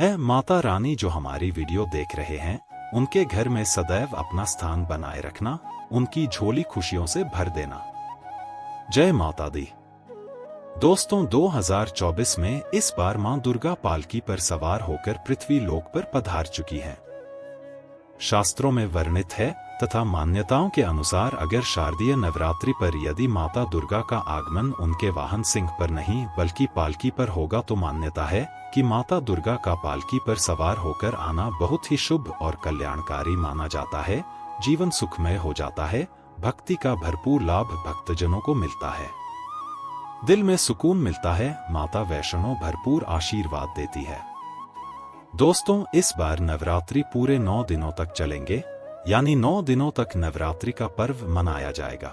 माता रानी जो हमारी वीडियो देख रहे हैं, उनके घर में सदैव अपना स्थान बनाए रखना, उनकी झोली खुशियों से भर देना। जय माता दी। दोस्तों, 2024 में इस बार मां दुर्गा पालकी पर सवार होकर पृथ्वी लोक पर पधार चुकी हैं। शास्त्रों में वर्णित है तथा मान्यताओं के अनुसार अगर शारदीय नवरात्रि पर यदि माता दुर्गा का आगमन उनके वाहन सिंह पर नहीं बल्कि पालकी पर होगा तो मान्यता है कि माता दुर्गा का पालकी पर सवार होकर आना बहुत ही शुभ और कल्याणकारी माना जाता है। जीवन सुखमय हो जाता है, भक्ति का भरपूर लाभ भक्तजनों को मिलता है, दिल में सुकून मिलता है, माता वैष्णो भरपूर आशीर्वाद देती है। दोस्तों, इस बार नवरात्रि पूरे 9 दिनों तक चलेंगे, यानी 9 दिनों तक नवरात्रि का पर्व मनाया जाएगा।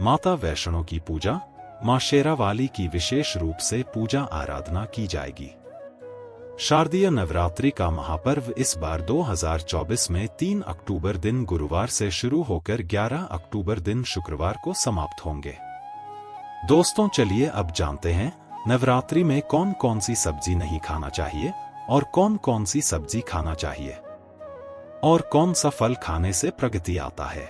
माता वैष्णो की पूजा, मां शेरावाली की विशेष रूप से पूजा आराधना की जाएगी। शारदीय नवरात्रि का महापर्व इस बार 2024 में 3 अक्टूबर दिन गुरुवार से शुरू होकर 11 अक्टूबर दिन शुक्रवार को समाप्त होंगे। दोस्तों, चलिए अब जानते हैं नवरात्रि में कौन कौन सी सब्जी नहीं खाना चाहिए और कौन कौन सी सब्जी खाना चाहिए और कौन सा फल खाने से प्रगति आता है।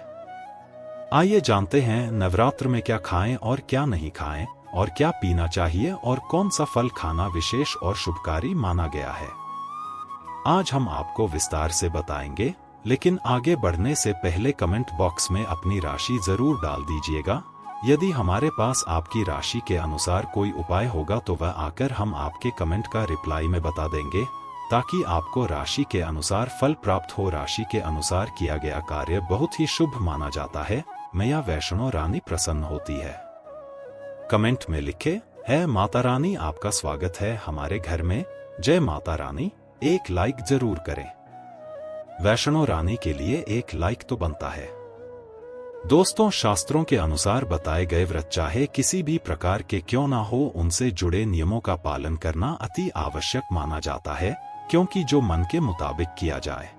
आइए जानते हैं नवरात्र में क्या खाएं और क्या नहीं खाएं और क्या पीना चाहिए और कौन सा फल खाना विशेष और शुभकारी माना गया है। आज हम आपको विस्तार से बताएंगे, लेकिन आगे बढ़ने से पहले कमेंट बॉक्स में अपनी राशि जरूर डाल दीजिएगा। यदि हमारे पास आपकी राशि के अनुसार कोई उपाय होगा तो वह आकर हम आपके कमेंट का रिप्लाई में बता देंगे, ताकि आपको राशि के अनुसार फल प्राप्त हो। राशि के अनुसार किया गया कार्य बहुत ही शुभ माना जाता है, मैया वैष्णो रानी प्रसन्न होती है। कमेंट में लिखे, है माता रानी आपका स्वागत है हमारे घर में, जय माता रानी। एक लाइक जरूर करें, वैष्णो रानी के लिए एक लाइक तो बनता है। दोस्तों, शास्त्रों के अनुसार बताए गए व्रत चाहे किसी भी प्रकार के क्यों ना हो, उनसे जुड़े नियमों का पालन करना अति आवश्यक माना जाता है, क्योंकि जो मन के मुताबिक किया जाए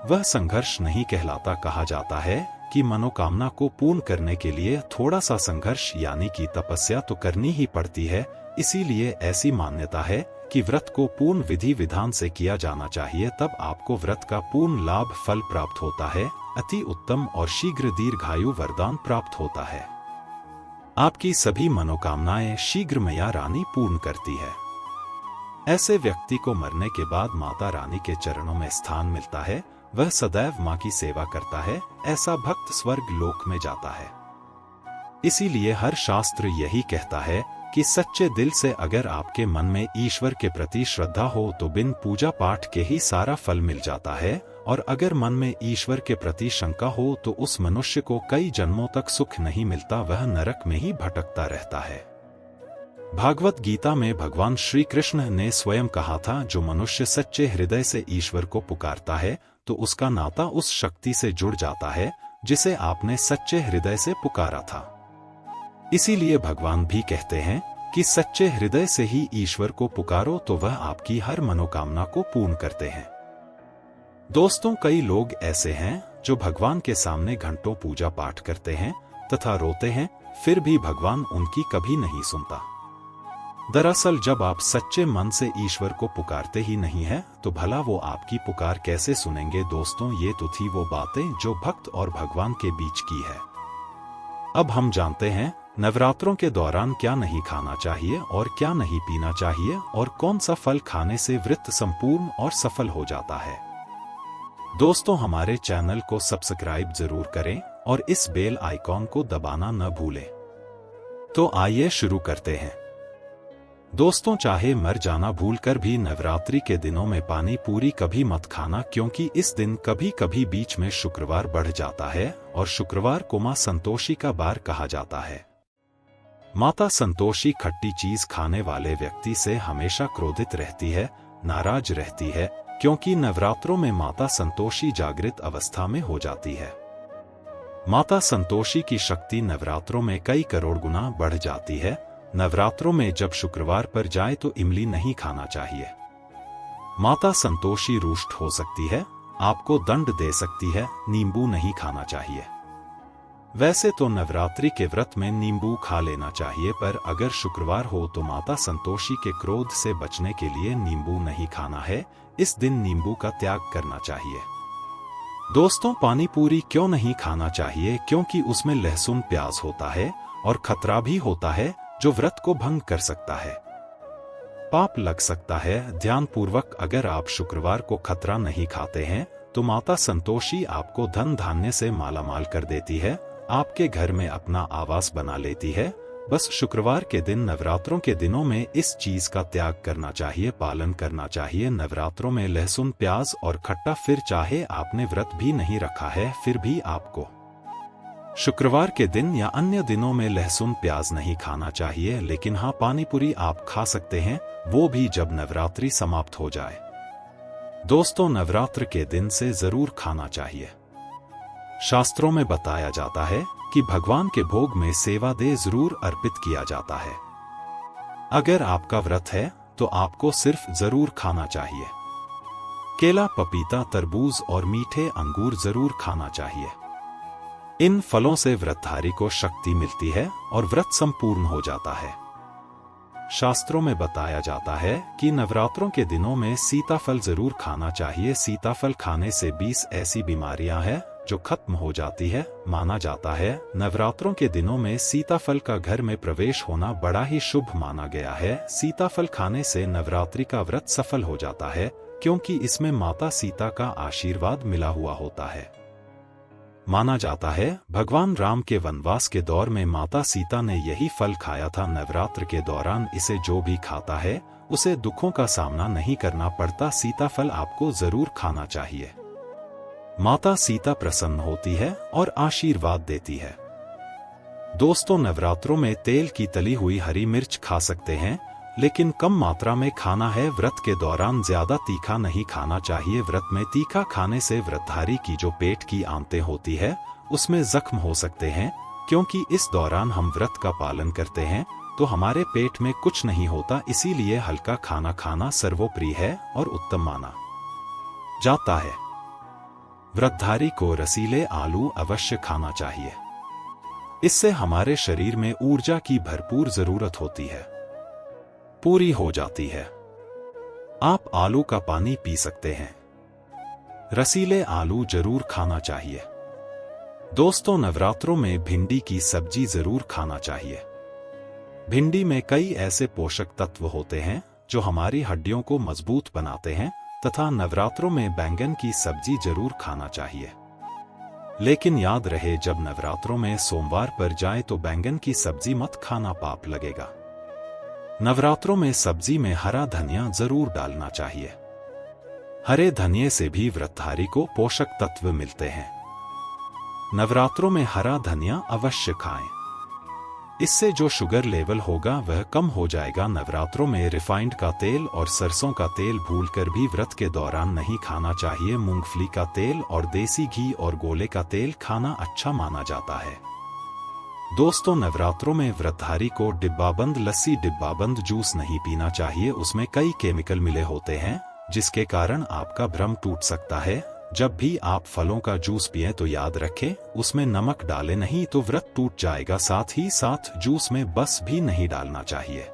वह संघर्ष नहीं कहलाता। कहा जाता है कि मनोकामना को पूर्ण करने के लिए थोड़ा सा संघर्ष यानी कि तपस्या तो करनी ही पड़ती है। इसीलिए ऐसी मान्यता है कि व्रत को पूर्ण विधि विधान से किया जाना चाहिए, तब आपको व्रत का पूर्ण लाभ फल प्राप्त होता है। अति उत्तम और शीघ्र दीर्घायु वरदान प्राप्त होता है। आपकी सभी मनोकामनाएं शीघ्र मैया रानी पूर्ण करती है। ऐसे व्यक्ति को मरने के बाद माता रानी के चरणों में स्थान मिलता है, वह सदैव मां की सेवा करता है। ऐसा भक्त स्वर्ग लोक में जाता है। इसीलिए हर शास्त्र यही कहता है कि सच्चे दिल से अगर आपके मन में ईश्वर के प्रति श्रद्धा हो तो बिन पूजा पाठ के ही सारा फल मिल जाता है, और अगर मन में ईश्वर के प्रति शंका हो तो उस मनुष्य को कई जन्मों तक सुख नहीं मिलता, वह नरक में ही भटकता रहता है। भागवत गीता में भगवान श्री कृष्ण ने स्वयं कहा था, जो मनुष्य सच्चे हृदय से ईश्वर को पुकारता है तो उसका नाता उस शक्ति से जुड़ जाता है जिसे आपने सच्चे हृदय से पुकारा था। इसीलिए भगवान भी कहते हैं कि सच्चे हृदय से ही ईश्वर को पुकारो तो वह आपकी हर मनोकामना को पूर्ण करते हैं। दोस्तों, कई लोग ऐसे हैं जो भगवान के सामने घंटों पूजा पाठ करते हैं तथा रोते हैं, फिर भी भगवान उनकी कभी नहीं सुनता। दरअसल जब आप सच्चे मन से ईश्वर को पुकारते ही नहीं हैं, तो भला वो आपकी पुकार कैसे सुनेंगे। दोस्तों, ये तो थी वो बातें जो भक्त और भगवान के बीच की है। अब हम जानते हैं नवरात्रों के दौरान क्या नहीं खाना चाहिए और क्या नहीं पीना चाहिए और कौन सा फल खाने से व्रत संपूर्ण और सफल हो जाता है। दोस्तों, हमारे चैनल को सब्सक्राइब जरूर करें और इस बेल आइकॉन को दबाना न भूलें। तो आइए शुरू करते हैं। दोस्तों, चाहे मर जाना भूलकर भी नवरात्रि के दिनों में पानी पूरी कभी मत खाना, क्योंकि इस दिन कभी कभी बीच में शुक्रवार बढ़ जाता है और शुक्रवार को मां संतोषी का बार कहा जाता है। माता संतोषी खट्टी चीज खाने वाले व्यक्ति से हमेशा क्रोधित रहती है, नाराज रहती है, क्योंकि नवरात्रों में माता संतोषी जागृत अवस्था में हो जाती है। माता संतोषी की शक्ति नवरात्रों में कई करोड़ गुना बढ़ जाती है। नवरात्रों में जब शुक्रवार पर जाए तो इमली नहीं खाना चाहिए। माता संतोषी रुष्ट हो सकती है, आपको दंड दे सकती है, नींबू नहीं खाना चाहिए। वैसे तो नवरात्रि के व्रत में नींबू खा लेना चाहिए, पर अगर शुक्रवार हो तो माता संतोषी के क्रोध से बचने के लिए नींबू नहीं खाना है। इस दिन नींबू का त्याग करना चाहिए। दोस्तों, पानी पूरी क्यों नहीं खाना चाहिए? क्योंकि उसमें लहसुन प्याज होता है और खतरा भी होता है जो व्रत को भंग कर सकता है, पाप लग सकता है। ध्यानपूर्वक अगर आप शुक्रवार को खतरा नहीं खाते हैं तो माता संतोषी आपको धन धान्य से मालामाल कर देती है, आपके घर में अपना आवास बना लेती है। बस शुक्रवार के दिन नवरात्रों के दिनों में इस चीज का त्याग करना चाहिए, पालन करना चाहिए। नवरात्रों में लहसुन प्याज और खट्टा, फिर चाहे आपने व्रत भी नहीं रखा है फिर भी आपको शुक्रवार के दिन या अन्य दिनों में लहसुन प्याज नहीं खाना चाहिए। लेकिन हाँ, पानी पूरी आप खा सकते हैं, वो भी जब नवरात्रि समाप्त हो जाए। दोस्तों, नवरात्र के दिन से जरूर खाना चाहिए। शास्त्रों में बताया जाता है कि भगवान के भोग में सेवा दे जरूर अर्पित किया जाता है। अगर आपका व्रत है तो आपको सिर्फ जरूर खाना चाहिए। केला, पपीता, तरबूज और मीठे अंगूर जरूर खाना चाहिए। इन फलों से व्रतधारी को शक्ति मिलती है और व्रत संपूर्ण हो जाता है। शास्त्रों में बताया जाता है कि नवरात्रों के दिनों में सीताफल जरूर खाना चाहिए। सीताफल खाने से 20 ऐसी बीमारियां हैं जो खत्म हो जाती है। माना जाता है नवरात्रों के दिनों में सीताफल का घर में प्रवेश होना बड़ा ही शुभ माना गया है। सीताफल खाने से नवरात्रि का व्रत सफल हो जाता है, क्योंकि इसमें माता सीता का आशीर्वाद मिला हुआ होता है। माना जाता है भगवान राम के वनवास के दौर में माता सीता ने यही फल खाया था। नवरात्र के दौरान इसे जो भी खाता है उसे दुखों का सामना नहीं करना पड़ता। सीताफल आपको जरूर खाना चाहिए। माता सीता प्रसन्न होती है और आशीर्वाद देती है। दोस्तों, नवरात्रों में तेल की तली हुई हरी मिर्च खा सकते हैं, लेकिन कम मात्रा में खाना है। व्रत के दौरान ज्यादा तीखा नहीं खाना चाहिए। व्रत में तीखा खाने से व्रतधारी की जो पेट की आंतें होती है उसमें जख्म हो सकते हैं। क्योंकि इस दौरान हम व्रत का पालन करते हैं तो हमारे पेट में कुछ नहीं होता, इसीलिए हल्का खाना खाना सर्वोपरि है और उत्तम माना जाता है। व्रतधारी को रसीले आलू अवश्य खाना चाहिए। इससे हमारे शरीर में ऊर्जा की भरपूर जरूरत होती है, पूरी हो जाती है। आप आलू का पानी पी सकते हैं। रसीले आलू जरूर खाना चाहिए। दोस्तों, नवरात्रों में भिंडी की सब्जी जरूर खाना चाहिए। भिंडी में कई ऐसे पोषक तत्व होते हैं जो हमारी हड्डियों को मजबूत बनाते हैं, तथा नवरात्रों में बैंगन की सब्जी जरूर खाना चाहिए। लेकिन याद रहे, जब नवरात्रों में सोमवार पर जाए तो बैंगन की सब्जी मत खाना, पाप लगेगा। नवरात्रों में सब्जी में हरा धनिया जरूर डालना चाहिए। हरे धनिये से भी व्रतधारी को पोषक तत्व मिलते हैं। नवरात्रों में हरा धनिया अवश्य खाएं। इससे जो शुगर लेवल होगा वह कम हो जाएगा। नवरात्रों में रिफाइंड का तेल और सरसों का तेल भूलकर भी व्रत के दौरान नहीं खाना चाहिए। मूंगफली का तेल और देसी घी और गोले का तेल खाना अच्छा माना जाता है। दोस्तों, नवरात्रों में व्रतधारी को डिब्बाबंद लस्सी, डिब्बाबंद जूस नहीं पीना चाहिए। उसमें कई केमिकल मिले होते हैं जिसके कारण आपका भ्रम टूट सकता है। जब भी आप फलों का जूस पिएं तो याद रखें उसमें नमक डालें, नहीं तो व्रत टूट जाएगा। साथ ही साथ जूस में बस भी नहीं डालना चाहिए।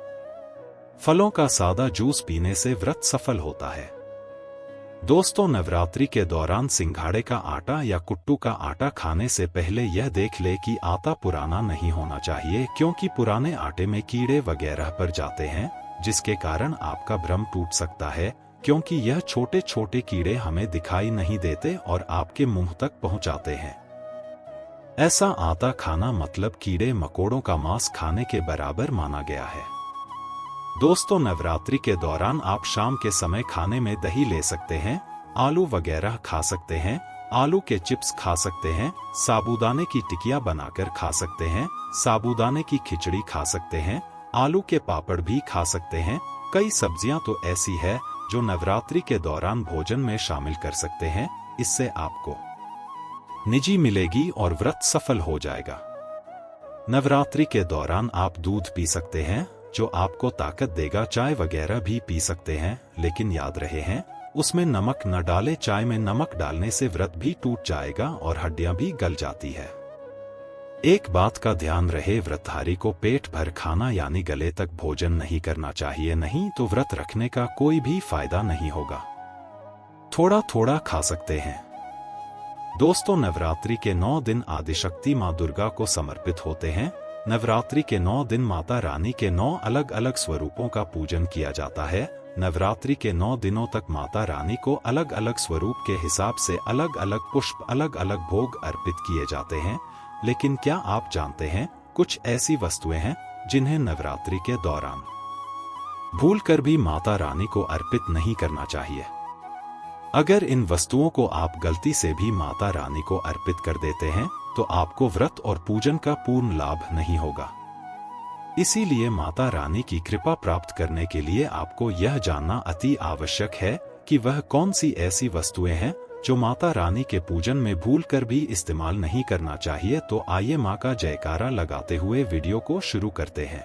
फलों का सादा जूस पीने से व्रत सफल होता है। दोस्तों, नवरात्रि के दौरान सिंघाड़े का आटा या कुट्टू का आटा खाने से पहले यह देख ले कि आटा पुराना नहीं होना चाहिए, क्योंकि पुराने आटे में कीड़े वगैरह पड़ जाते हैं, जिसके कारण आपका भ्रम टूट सकता है। क्योंकि यह छोटे छोटे कीड़े हमें दिखाई नहीं देते और आपके मुंह तक पहुंचाते हैं। ऐसा आटा खाना मतलब कीड़े मकोड़ों का मांस खाने के बराबर माना गया है। दोस्तों, नवरात्रि के दौरान आप शाम के समय खाने में दही ले सकते हैं, आलू वगैरह खा सकते हैं, आलू के चिप्स खा सकते हैं, साबूदाने की टिकिया बनाकर खा सकते हैं, साबूदाने की खिचड़ी खा सकते हैं, आलू के पापड़ भी खा सकते हैं। कई सब्जियां तो ऐसी है जो नवरात्रि के दौरान भोजन में शामिल कर सकते हैं। इससे आपको निजी मिलेगी और व्रत सफल हो जाएगा। नवरात्रि के दौरान आप दूध पी सकते हैं जो आपको ताकत देगा। चाय वगैरह भी पी सकते हैं, लेकिन याद रहे हैं उसमें नमक न डालें। चाय में नमक डालने से व्रत भी टूट जाएगा और हड्डियां भी गल जाती है। एक बात का ध्यान रहे, व्रतधारी को पेट भर खाना यानी गले तक भोजन नहीं करना चाहिए, नहीं तो व्रत रखने का कोई भी फायदा नहीं होगा। थोड़ा थोड़ा खा सकते हैं। दोस्तों, नवरात्रि के 9 दिन आदिशक्ति मां दुर्गा को समर्पित होते हैं। नवरात्रि के 9 दिन माता रानी के 9 अलग अलग स्वरूपों का पूजन किया जाता है। नवरात्रि के 9 दिनों तक माता रानी को अलग अलग स्वरूप के हिसाब से अलग अलग पुष्प, अलग अलग भोग अर्पित किए जाते हैं। लेकिन क्या आप जानते हैं, कुछ ऐसी वस्तुएं हैं जिन्हें नवरात्रि के दौरान भूलकर भी माता रानी को अर्पित नहीं करना चाहिए। अगर इन वस्तुओं को आप गलती से भी माता रानी को अर्पित कर देते हैं तो आपको व्रत और पूजन का पूर्ण लाभ नहीं होगा। इसीलिए माता रानी की कृपा प्राप्त करने के लिए आपको यह जानना अति आवश्यक है कि वह कौन सी ऐसी वस्तुएं हैं जो माता रानी के पूजन में भूलकर भी इस्तेमाल नहीं करना चाहिए। तो आइए मां का जयकारा लगाते हुए वीडियो को शुरू करते हैं।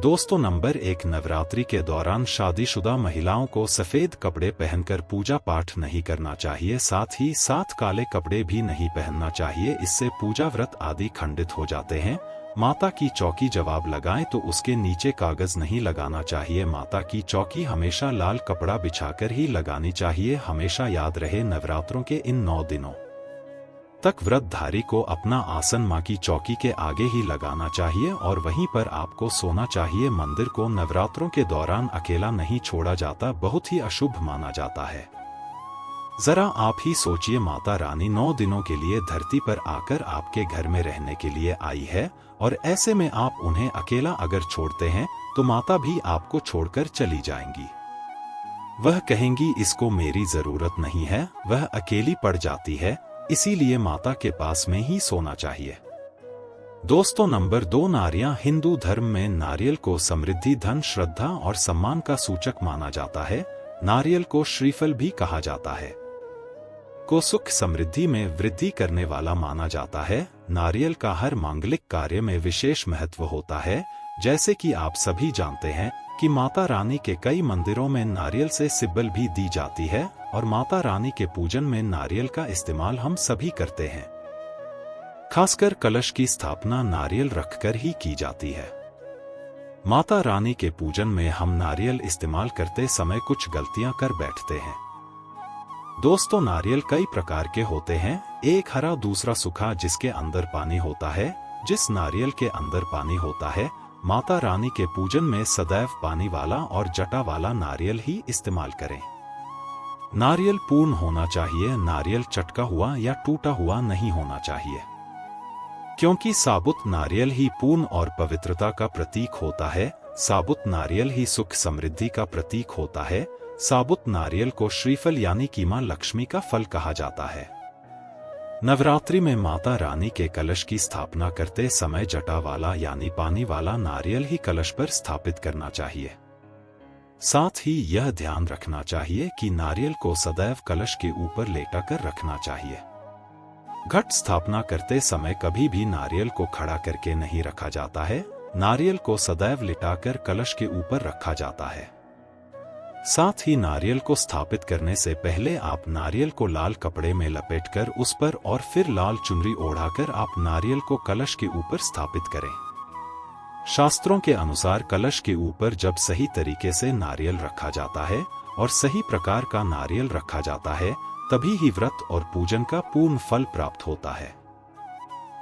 दोस्तों, नंबर 1, नवरात्रि के दौरान शादीशुदा महिलाओं को सफेद कपड़े पहनकर पूजा पाठ नहीं करना चाहिए। साथ ही साथ काले कपड़े भी नहीं पहनना चाहिए, इससे पूजा व्रत आदि खंडित हो जाते हैं। माता की चौकी जवाब लगाएं तो उसके नीचे कागज नहीं लगाना चाहिए। माता की चौकी हमेशा लाल कपड़ा बिछाकर ही लगानी चाहिए। हमेशा याद रहे, नवरात्रों के इन 9 दिनों तक व्रतधारी को अपना आसन मां की चौकी के आगे ही लगाना चाहिए और वहीं पर आपको सोना चाहिए। मंदिर को नवरात्रों के दौरान अकेला नहीं छोड़ा जाता, बहुत ही अशुभ माना जाता है। जरा आप ही सोचिए, माता रानी 9 दिनों के लिए धरती पर आकर आपके घर में रहने के लिए आई है और ऐसे में आप उन्हें अकेला अगर छोड़ते हैं तो माता भी आपको छोड़कर चली जाएंगी। वह कहेंगी इसको मेरी जरूरत नहीं है, वह अकेली पड़ जाती है, इसीलिए माता के पास में ही सोना चाहिए। दोस्तों, नंबर 2, नारियां। हिंदू धर्म में नारियल को समृद्धि, धन, श्रद्धा और सम्मान का सूचक माना जाता है। नारियल को श्रीफल भी कहा जाता है, को सुख समृद्धि में वृद्धि करने वाला माना जाता है। नारियल का हर मांगलिक कार्य में विशेष महत्व होता है। जैसे कि आप सभी जानते हैं कि माता रानी के कई मंदिरों में नारियल से सिब्बल भी दी जाती है और माता रानी के पूजन में नारियल का इस्तेमाल हम सभी करते हैं। खासकर कलश की स्थापना नारियल रखकर ही की जाती है। माता रानी के पूजन में हम नारियल इस्तेमाल करते समय कुछ गलतियां कर बैठते हैं। दोस्तों, नारियल कई प्रकार के होते हैं। एक हरा, दूसरा सूखा जिसके अंदर पानी होता है। जिस नारियल के अंदर पानी होता है, माता रानी के पूजन में सदैव पानी वाला और जटा वाला नारियल ही इस्तेमाल करें। नारियल पूर्ण होना चाहिए, नारियल चटका हुआ या टूटा हुआ नहीं होना चाहिए, क्योंकि साबुत नारियल ही पूर्ण और पवित्रता का प्रतीक होता है। साबुत नारियल ही सुख समृद्धि का प्रतीक होता है। साबुत नारियल को श्रीफल यानी कि मां लक्ष्मी का फल कहा जाता है। नवरात्रि में माता रानी के कलश की स्थापना करते समय जटा वाला यानी पानी वाला नारियल ही कलश पर स्थापित करना चाहिए। साथ ही यह ध्यान रखना चाहिए कि नारियल को सदैव कलश के ऊपर लेटाकर रखना चाहिए। घट स्थापना करते समय कभी भी नारियल को खड़ा करके नहीं रखा जाता है। नारियल को सदैव लिटाकर कलश के ऊपर रखा जाता है। साथ ही नारियल को स्थापित करने से पहले आप नारियल को लाल कपड़े में लपेटकर उस पर और फिर लाल चुनरी ओढ़ाकर आप नारियल को कलश के ऊपर स्थापित करें। शास्त्रों के अनुसार कलश के ऊपर जब सही तरीके से नारियल रखा जाता है और सही प्रकार का नारियल रखा जाता है, तभी ही व्रत और पूजन का पूर्ण फल प्राप्त होता है।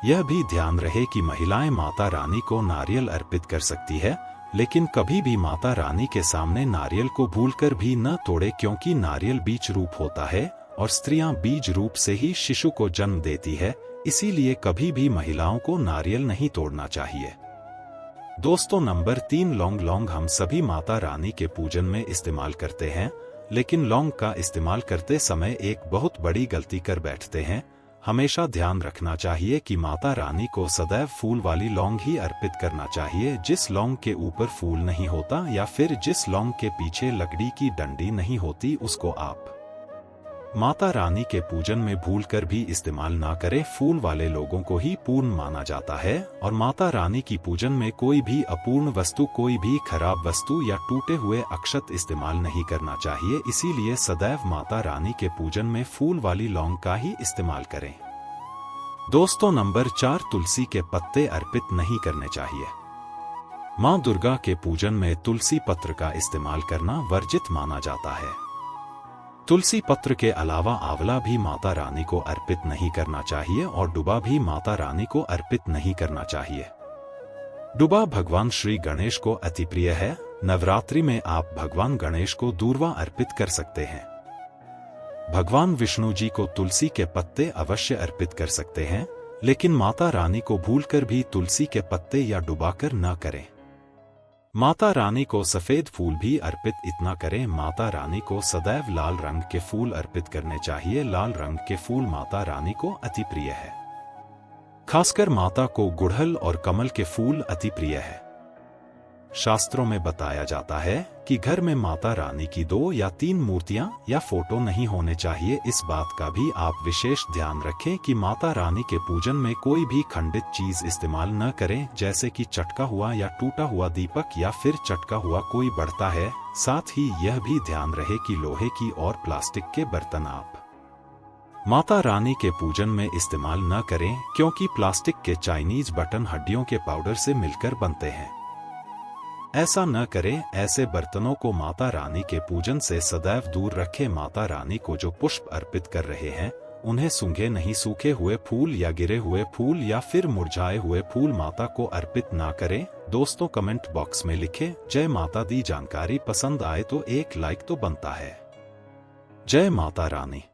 यह भी ध्यान रहे कि महिलाएं माता रानी को नारियल अर्पित कर सकती है, लेकिन कभी भी माता रानी के सामने नारियल को भूलकर भी न तोड़े, क्योंकि नारियल बीज रूप होता है और स्त्रियां बीज रूप से ही शिशु को जन्म देती है। इसीलिए कभी भी महिलाओं को नारियल नहीं तोड़ना चाहिए। दोस्तों, नंबर 3, लौंग। लौंग हम सभी माता रानी के पूजन में इस्तेमाल करते हैं, लेकिन लौंग का इस्तेमाल करते समय एक बहुत बड़ी गलती कर बैठते हैं। हमेशा ध्यान रखना चाहिए कि माता रानी को सदैव फूल वाली लौंग ही अर्पित करना चाहिए। जिस लौंग के ऊपर फूल नहीं होता या फिर जिस लौंग के पीछे लकड़ी की डंडी नहीं होती, उसको आप माता रानी के पूजन में भूलकर भी इस्तेमाल ना करें। फूल वाले लोगों को ही पूर्ण माना जाता है और माता रानी की पूजन में कोई भी अपूर्ण वस्तु, कोई भी खराब वस्तु या टूटे हुए अक्षत इस्तेमाल नहीं करना चाहिए। इसीलिए सदैव माता रानी के पूजन में फूल वाली लौंग का ही इस्तेमाल करें। दोस्तों नंबर 4, तुलसी के पत्ते अर्पित नहीं करने चाहिए। मां दुर्गा के पूजन में तुलसी पत्र का इस्तेमाल करना वर्जित माना जाता है। तुलसी पत्र के अलावा आंवला भी माता रानी को अर्पित नहीं करना चाहिए और दुबा भी माता रानी को अर्पित नहीं करना चाहिए। दुबा भगवान श्री गणेश को अति प्रिय है। नवरात्रि में आप भगवान गणेश को दूर्वा अर्पित कर सकते हैं। भगवान विष्णु जी को तुलसी के पत्ते अवश्य अर्पित कर सकते हैं, लेकिन माता रानी को भूलकर भी तुलसी के पत्ते या डुबाकर न करें। माता रानी को सफेद फूल भी अर्पित इतना करें। माता रानी को सदैव लाल रंग के फूल अर्पित करने चाहिए। लाल रंग के फूल माता रानी को अति प्रिय है। खासकर माता को गुड़हल और कमल के फूल अति प्रिय है। शास्त्रों में बताया जाता है कि घर में माता रानी की 2 या 3 मूर्तियां या फोटो नहीं होने चाहिए। इस बात का भी आप विशेष ध्यान रखें कि माता रानी के पूजन में कोई भी खंडित चीज इस्तेमाल न करें, जैसे कि चटका हुआ या टूटा हुआ दीपक या फिर चटका हुआ कोई बढ़ता है। साथ ही यह भी ध्यान रहे कि लोहे की और प्लास्टिक के बर्तन आप माता रानी के पूजन में इस्तेमाल न करें, क्योंकि प्लास्टिक के चाइनीज बटन हड्डियों के पाउडर से मिलकर बनते हैं। ऐसा न करें। ऐसे बर्तनों को माता रानी के पूजन से सदैव दूर रखें। माता रानी को जो पुष्प अर्पित कर रहे हैं, उन्हें सूंघे नहीं। सूखे हुए फूल या गिरे हुए फूल या फिर मुरझाए हुए फूल माता को अर्पित ना करें। दोस्तों कमेंट बॉक्स में लिखें जय माता दी। जानकारी पसंद आए तो एक लाइक तो बनता है। जय माता रानी।